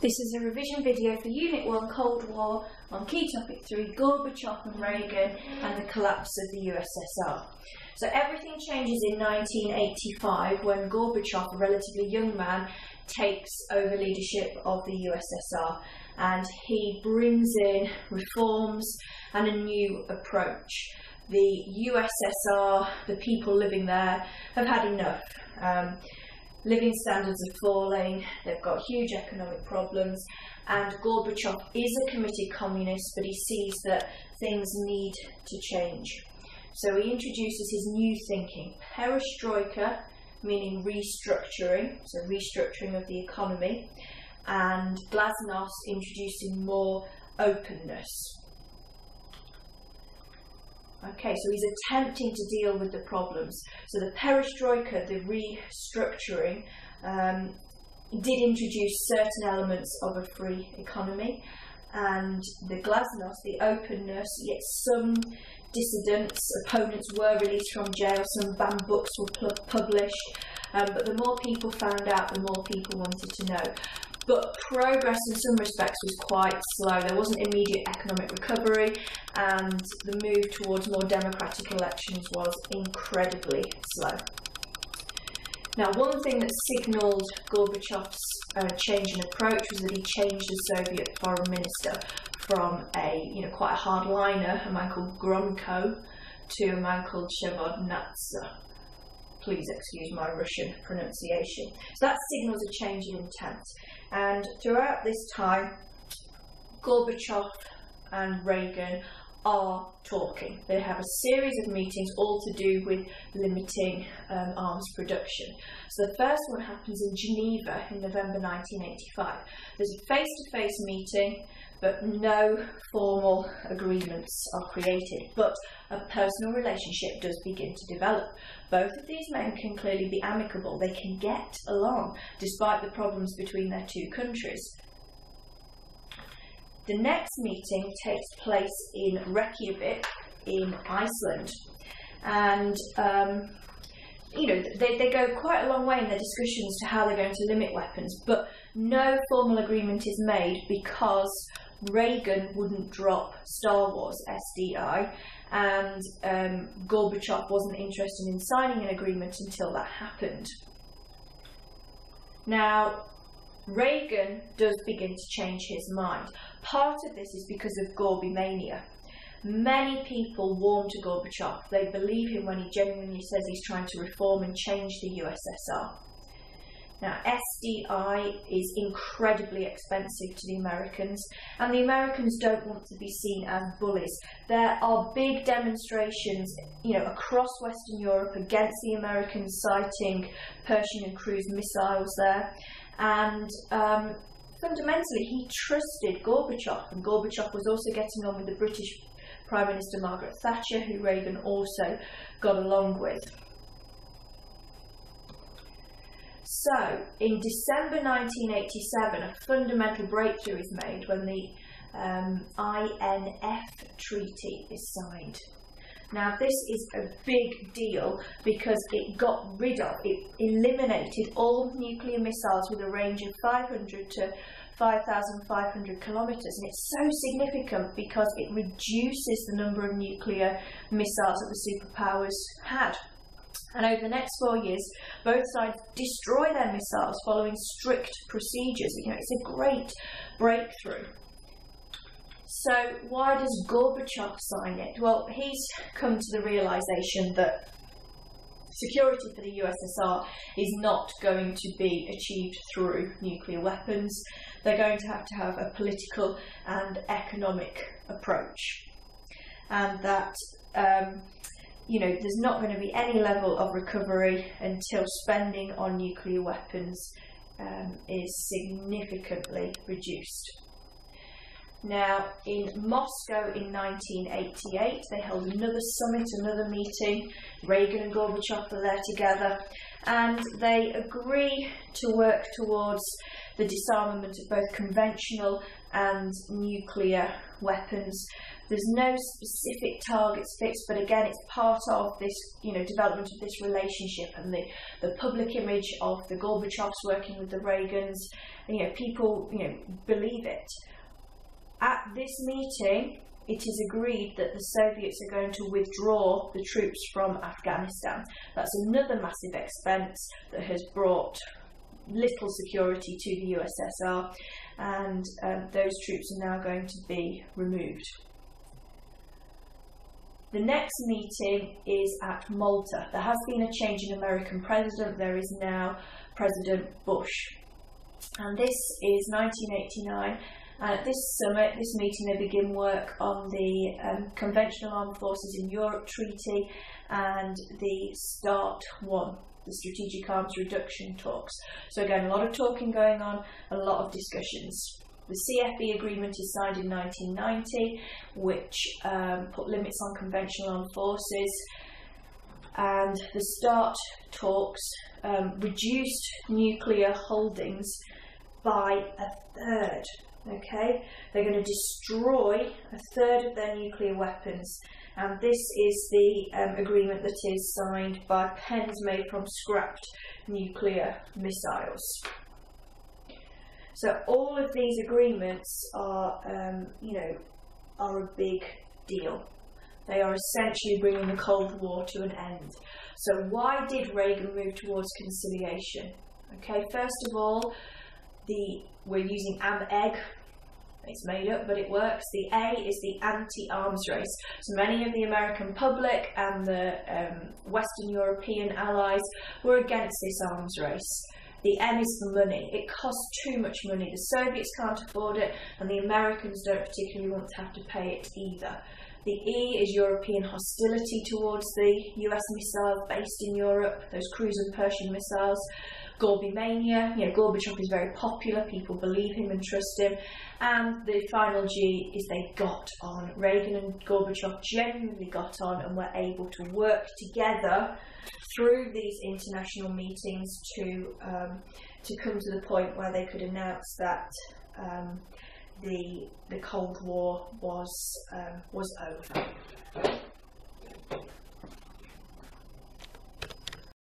This is a revision video for Unit 1 Cold War on Key Topic 3 Gorbachev and Reagan and the collapse of the USSR. So everything changes in 1985 when Gorbachev, a relatively young man, takes over leadership of the USSR, and he brings in reforms and a new approach. The USSR, the people living there, have had enough. Living standards are falling, they've got huge economic problems, and Gorbachev is a committed communist, but he sees that things need to change. So he introduces his new thinking, perestroika, meaning restructuring, so restructuring of the economy, and glasnost, introducing more openness. Okay, so he's attempting to deal with the problems. So the perestroika, the restructuring, did introduce certain elements of a free economy, and the glasnost, the openness, yet some dissidents, opponents were released from jail, some banned books were published, but the more people found out, the more people wanted to know. But progress in some respects was quite slow. There wasn't immediate economic recovery, and the move towards more democratic elections was incredibly slow. Now, one thing that signalled Gorbachev's change in approach was that he changed the Soviet foreign minister from a, quite a hardliner, a man called Gromko, to a man called Shevardnadze. Please excuse my Russian pronunciation. So that signals a change in intent. And throughout this time, Gorbachev and Reagan are talking. They have a series of meetings, all to do with limiting arms production. So the first one happens in Geneva in November 1985. There's a face-to-face meeting, but no formal agreements are created. But a personal relationship does begin to develop. Both of these men can clearly be amicable. They can get along, despite the problems between their two countries. The next meeting takes place in Reykjavik in Iceland, and they go quite a long way in their discussions to how they're going to limit weapons, but no formal agreement is made because Reagan wouldn't drop Star Wars SDI, and Gorbachev wasn't interested in signing an agreement until that happened. Now, Reagan does begin to change his mind. Part of this is because of Gorby mania. Many people warm to Gorbachev. They believe him when he genuinely says he's trying to reform and change the USSR. Now, SDI is incredibly expensive to the Americans, and the Americans don't want to be seen as bullies. There are big demonstrations, across Western Europe against the Americans citing Pershing and cruise missiles there, and fundamentally he trusted Gorbachev, and Gorbachev was also getting on with the British Prime Minister Margaret Thatcher, who Reagan also got along with. So, in December 1987, a fundamental breakthrough is made when the INF Treaty is signed. Now, this is a big deal because it eliminated all nuclear missiles with a range of 500 to 5,500 kilometres, and it's so significant because it reduces the number of nuclear missiles that the superpowers had. And over the next 4 years, both sides destroy their missiles following strict procedures. It's a great breakthrough. So why does Gorbachev sign it? Well, he's come to the realisation that security for the USSR is not going to be achieved through nuclear weapons. They're going to have a political and economic approach. And that there's not going to be any level of recovery until spending on nuclear weapons is significantly reduced. Now, in Moscow in 1988, they held another summit, another meeting. Reagan and Gorbachev were there together, and they agree to work towards the disarmament of both conventional and nuclear weapons, There's no specific targets fixed, but again, it's part of this, development of this relationship and the public image of the Gorbachevs working with the Reagans. People, believe it. At this meeting, it is agreed that the Soviets are going to withdraw the troops from Afghanistan. That's another massive expense that has brought little security to the USSR, and those troops are now going to be removed. The next meeting is at Malta. There has been a change in American president. There is now President Bush. And this is 1989. And at this summit, this meeting, they begin work on the Conventional Armed Forces in Europe Treaty and the START 1, the Strategic Arms Reduction talks. So again, a lot of talking going on, a lot of discussions. The CFB agreement is signed in 1990, which put limits on conventional armed forces, and the START talks reduced nuclear holdings by a third. Okay, they're going to destroy a third of their nuclear weapons, and this is the agreement that is signed by pens made from scrapped nuclear missiles. So all of these agreements are, are a big deal. They are essentially bringing the Cold War to an end. So why did Reagan move towards conciliation? Okay, first of all, we're using AMEG. It's made up, but it works. The A is the anti-arms race. So many of the American public and the Western European allies were against this arms race. The M is for money. It costs too much money. The Soviets can't afford it, and the Americans don't particularly want to have to pay it either. The E is European hostility towards the US missiles based in Europe, those cruise and Pershing missiles. Gorbimania, Gorbachev is very popular, people believe him and trust him. And the final G is they got on. Reagan and Gorbachev genuinely got on and were able to work together through these international meetings to come to the point where they could announce that the Cold War was over.